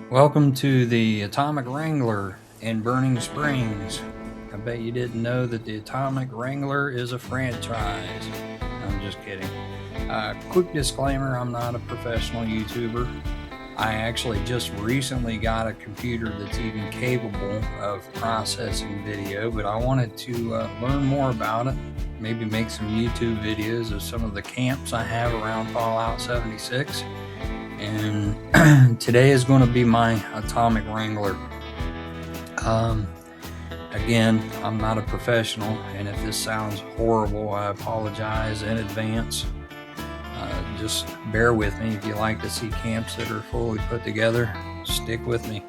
Welcome to the Atomic Wrangler in Burning Springs. I bet you didn't know that the Atomic Wrangler is a franchise. I'm just kidding. Quick disclaimer, I'm not a professional YouTuber. I actually just recently got a computer that's even capable of processing video, but I wanted to learn more about it, maybe make some YouTube videos of some of the camps I have around Fallout 76. And today is going to be my Atomic Wrangler. Again, I'm not a professional, and if this sounds horrible, I apologize in advance. Just bear with me. If you like to see camps that are fully put together, stick with me.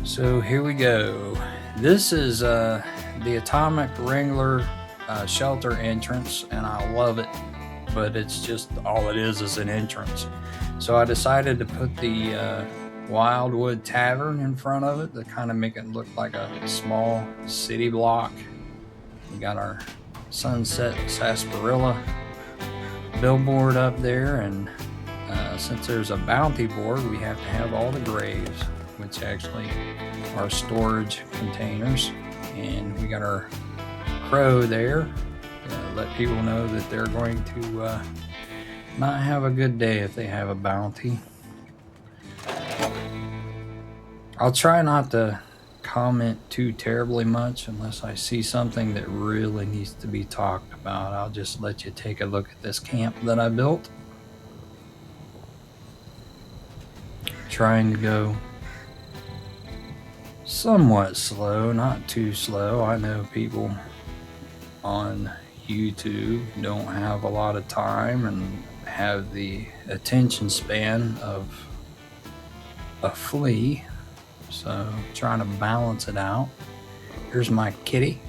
So here we go. This is the Atomic Wrangler shelter entrance, and I love it, but it's just all it is an entrance. So I decided to put the Wildwood Tavern in front of it to kind of make it look like a small city block. We got our Sunset Sarsaparilla billboard up there, and since there's a bounty board, we have to have all the graves, which actually are storage containers. And we got our crow there to let people know that they're going to not have a good day if they have a bounty. I'll try not to comment too terribly much unless I see something that really needs to be talked about. I'll just let you take a look at this camp that I built. Trying to go somewhat slow, not too slow. I know people on YouTube don't have a lot of time and have the attention span of a flea, so trying to balance it out. Here's my kitty.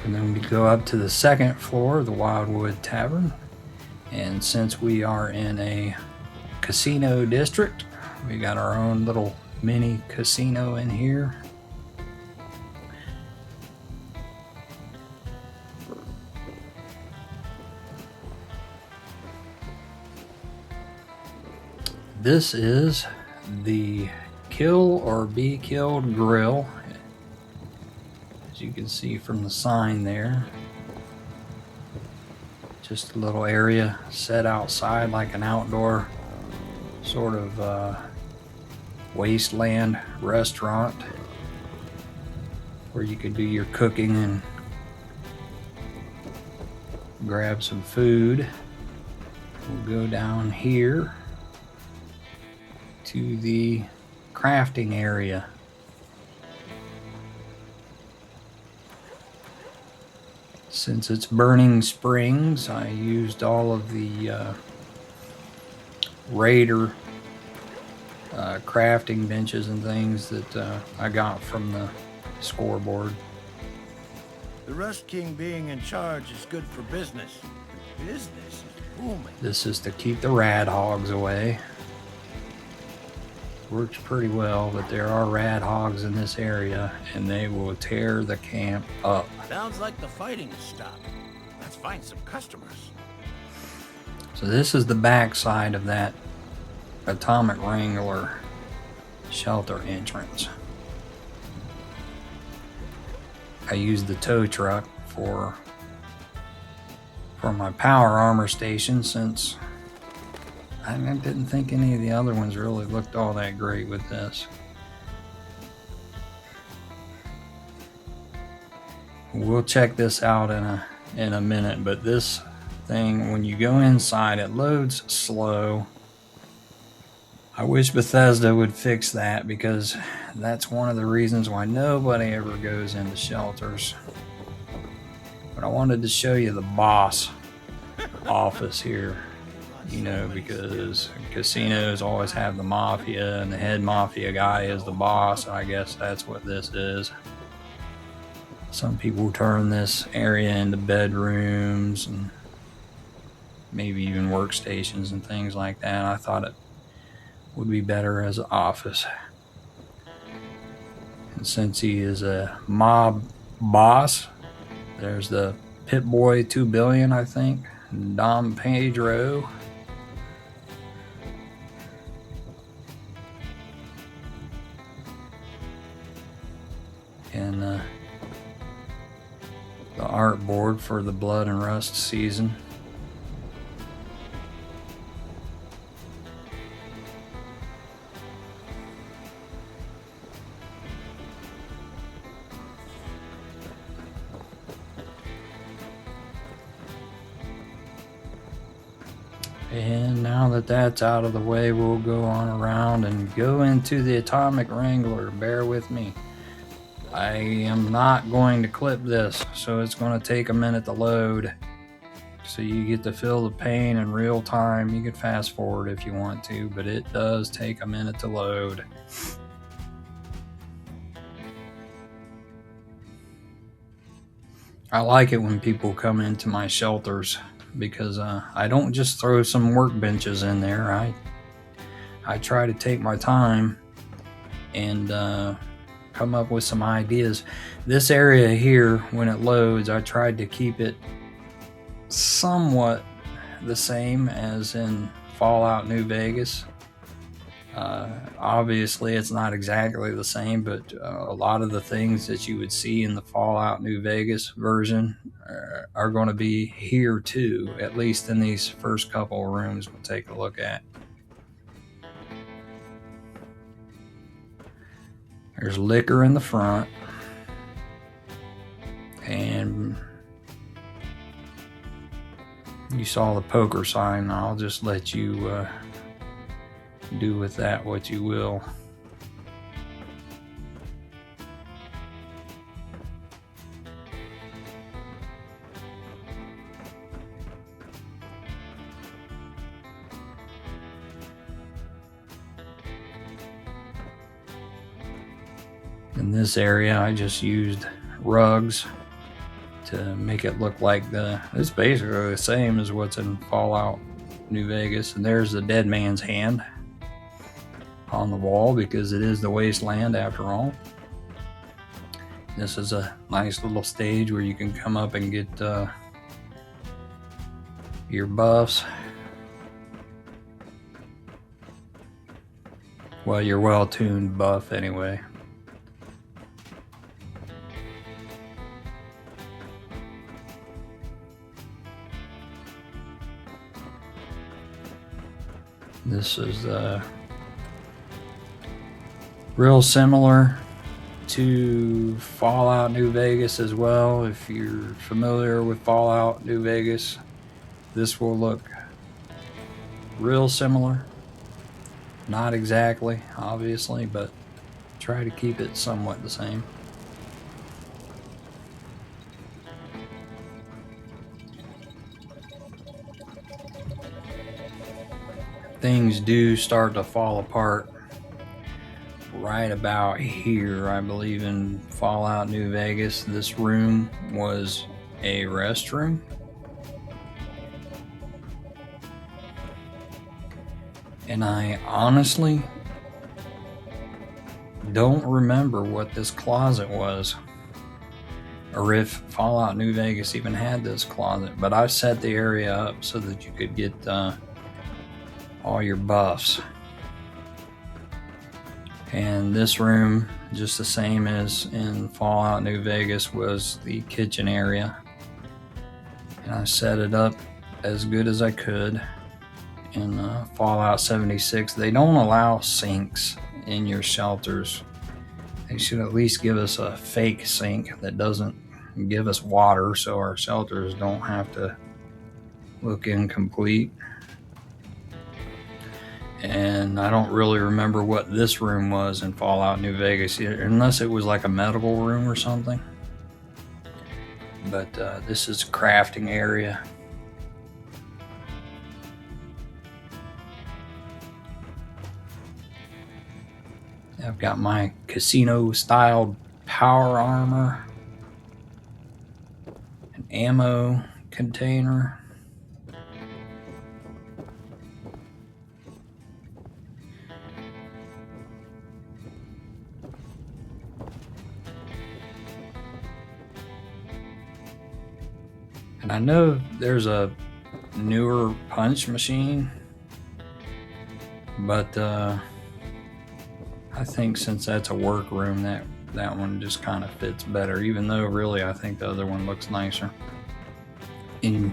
And then we go up to the second floor of the Wildwood Tavern, and since we are in a casino district, we got our own little mini casino in here. This is the Kill or Be Killed grill, as you can see from the sign there. Just a little area set outside like an outdoor sort of wasteland restaurant where you could do your cooking and grab some food. We'll go down here to the crafting area. Since it's Burning Springs, I used all of the Raider crafting benches and things that I got from the scoreboard. The Rust King being in charge is good for business. Business is booming. This is to keep the rad hogs away. Works pretty well, but there are rad hogs in this area, and they will tear the camp up. Sounds like the fighting has stopped. Let's find some customers. So this is the back side of that Atomic Wrangler shelter entrance. I used the tow truck for my power armor station, since I didn't think any of the other ones really looked all that great with this. We'll check this out in a minute, but this thing, when you go inside, it loads slow. I wish Bethesda would fix that, because that's one of the reasons why nobody ever goes into shelters. But I wanted to show you the boss office here. You know, because casinos always have the mafia, and the head mafia guy is the boss. I guess that's what this is. Some people turn this area into bedrooms and maybe even workstations and things like that. I thought it would be better as an office. And since he is a mob boss, there's the Pit Boy 2 billion, I think. Dom Pedro. And the artboard for the Blood and Rust season. And now that that's out of the way, we'll go on around and go into the Atomic Wrangler. Bear with me. I am not going to clip this, so it's going to take a minute to load. So you get to feel the pain in real time. You can fast forward if you want to, but it does take a minute to load. I like it when people come into my shelters because I don't just throw some workbenches in there. I try to take my time and come up with some ideas. This area here, when it loads, I tried to keep it somewhat the same as in Fallout New Vegas. Obviously it's not exactly the same, but a lot of the things that you would see in the Fallout New Vegas version are going to be here too, at least in these first couple of rooms we'll take a look at. There's liquor in the front, and you saw the poker sign. I'll just let you do with that what you will. In this area, I just used rugs to make it look like it's basically the same as what's in Fallout New Vegas. And there's the dead man's hand on the wall because it is the wasteland after all. This is a nice little stage where you can come up and get your buffs. Well, your well-tuned buff anyway. This is real similar to Fallout New Vegas as well. If you're familiar with Fallout New Vegas, this will look real similar. Not exactly, obviously, but try to keep it somewhat the same. Things do start to fall apart right about here. I believe in Fallout New Vegas, this room was a restroom. And I honestly don't remember what this closet was, or if Fallout New Vegas even had this closet, but I set the area up so that you could get all your buffs. And this room, just the same as in Fallout New Vegas, was the kitchen area. And I set it up as good as I could. In Fallout 76, they don't allow sinks in your shelters. They should at least give us a fake sink that doesn't give us water so our shelters don't have to look incomplete. And I don't really remember what this room was in Fallout New Vegas, unless it was like a medical room or something. But this is a crafting area. I've got my casino-style power armor, an ammo container. And I know there's a newer punch machine, but I think since that's a workroom, that one just kind of fits better, even though really I think the other one looks nicer. And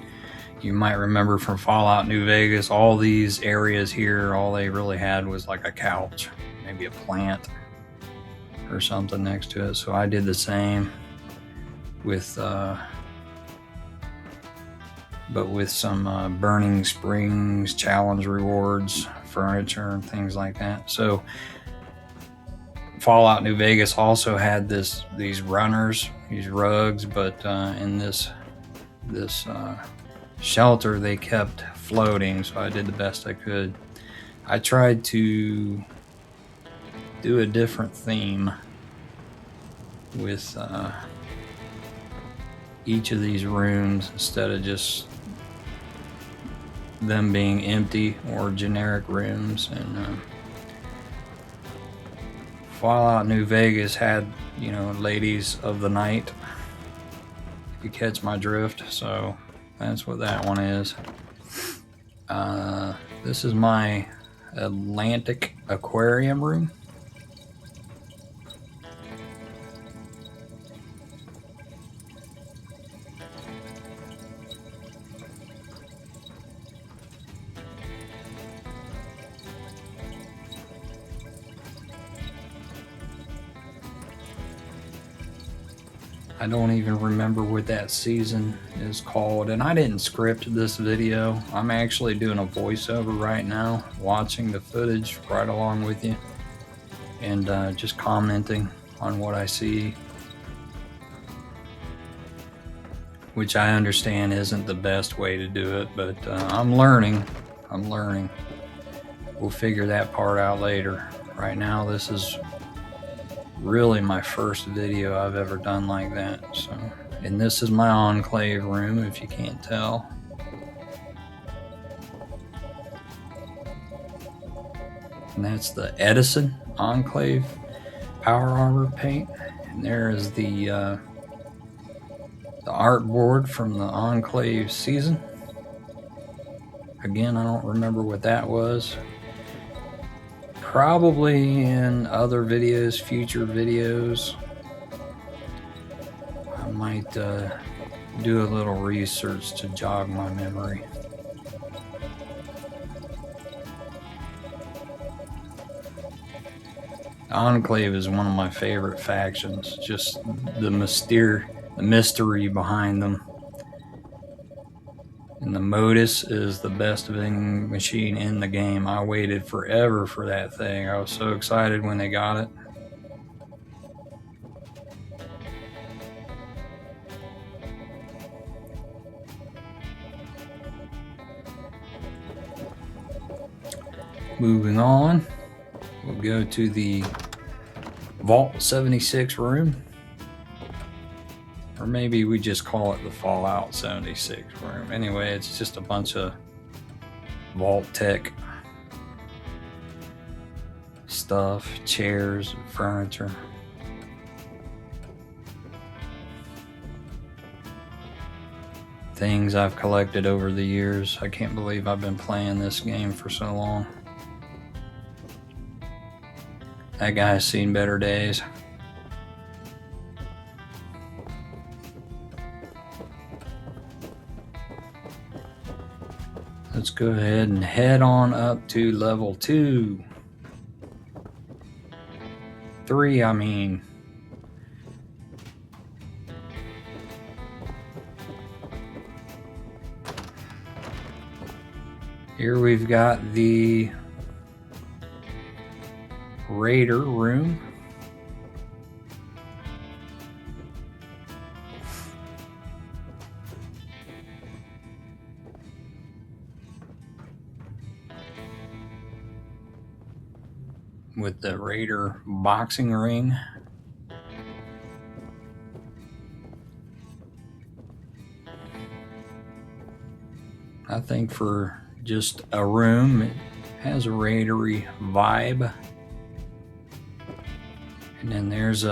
you might remember from Fallout New Vegas, all these areas here, all they really had was like a couch, maybe a plant or something next to it. So I did the same with but with some Burning Springs challenge rewards, furniture, and things like that. So Fallout New Vegas also had these runners, these rugs, but in this shelter they kept floating, so I did the best I could. I tried to do a different theme with each of these rooms instead of just them being empty or generic rooms. And Fallout New Vegas had, you know, ladies of the night, if you catch my drift. So that's what that one is. This is my Atlantic aquarium room. I don't even remember what that season is called, and I didn't script this video. I'm actually doing a voiceover right now, watching the footage right along with you, and just commenting on what I see, which I understand isn't the best way to do it, but I'm learning. We'll figure that part out later. Right now, this is really my first video I've ever done like that. So, and this is my enclave room, if you can't tell. And that's the Edison Enclave Power Armor paint. And there is the art board from the Enclave season. Again, I don't remember what that was. Probably in other videos, future videos, I might do a little research to jog my memory. Enclave is one of my favorite factions, just the mystery behind them. And the Modus is the best vending machine in the game. I waited forever for that thing. I was so excited when they got it. Moving on, we'll go to the Vault 76 room. Or maybe we just call it the Fallout 76 room. Anyway, it's just a bunch of Vault Tech stuff, chairs, furniture. Things I've collected over the years. I can't believe I've been playing this game for so long. That guy's seen better days. Let's go ahead and head on up to level 2. 3, I mean. Here we've got the Raider room. With the Raider boxing ring. I think for just a room, it has a raidery vibe. And then there's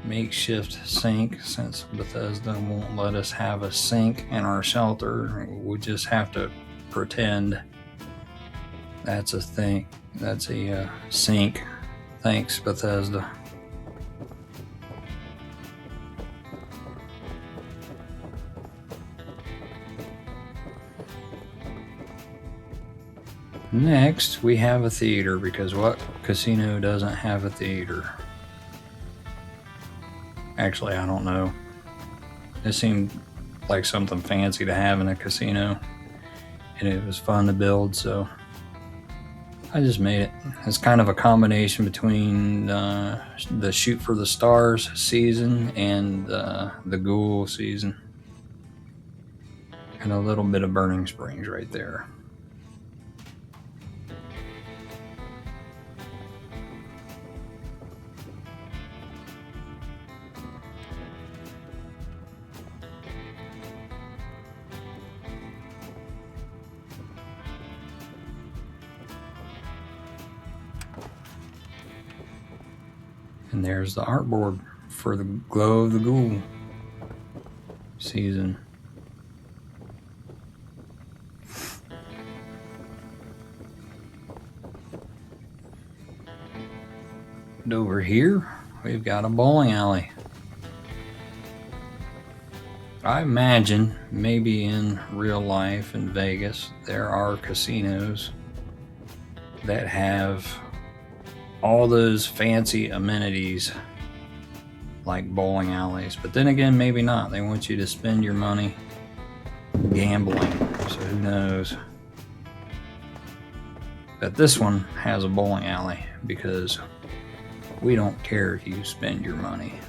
makeshift sink, since Bethesda won't let us have a sink in our shelter. We'll just have to pretend that's a thing. That's a sink. Thanks, Bethesda. Next, we have a theater, because what casino doesn't have a theater? Actually, I don't know. It seemed like something fancy to have in a casino, and it was fun to build, so I just made it. It's kind of a combination between the Shoot for the Stars season and the Ghoul season, and a little bit of Burning Springs right there. And there's the artboard for the Glow of the Ghoul season. And over here, we've got a bowling alley. I imagine maybe in real life in Vegas, there are casinos that have all those fancy amenities like bowling alleys, but then again, maybe not. They want you to spend your money gambling, so who knows. But this one has a bowling alley, because we don't care if you spend your money.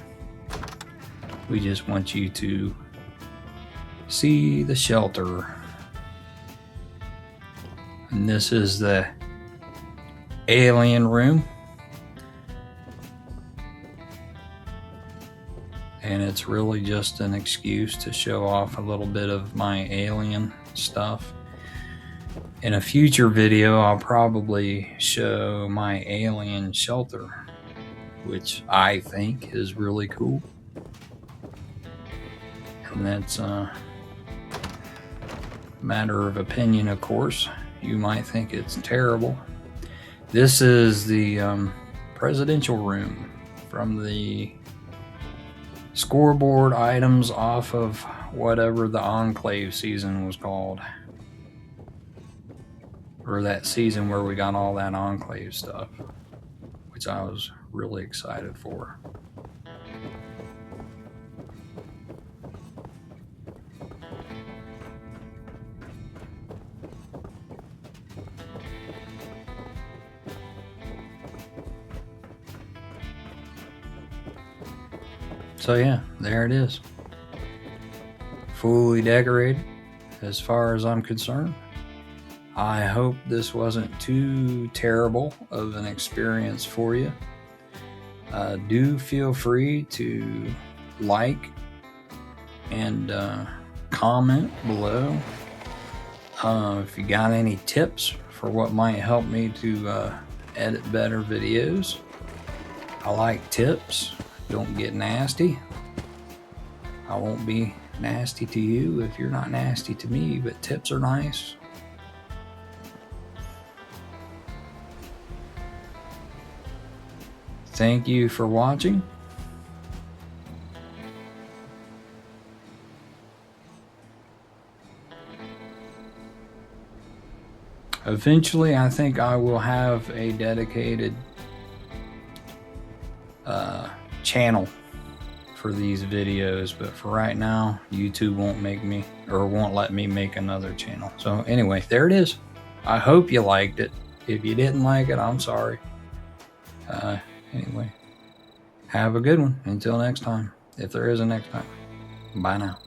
We just want you to see the shelter. And this is the alien room. And it's really just an excuse to show off a little bit of my alien stuff. In a future video, I'll probably show my alien shelter, which I think is really cool. And that's a matter of opinion, of course. You might think it's terrible. This is the presidential room from the scoreboard items off of whatever the Enclave season was called, or that season where we got all that Enclave stuff, which I was really excited for. So yeah, there it is. Fully decorated as far as I'm concerned. I hope this wasn't too terrible of an experience for you. Do feel free to like and comment below if you got any tips for what might help me to edit better videos. I like tips. Don't get nasty. I won't be nasty to you if you're not nasty to me, but tips are nice. Thank you for watching. Eventually, I think I will have a dedicated channel for these videos, but for right now, YouTube won't let me make another channel. So anyway, there it is. I hope you liked it. If you didn't like it, I'm sorry. Anyway, have a good one. Until next time, if there is a next time. Bye now.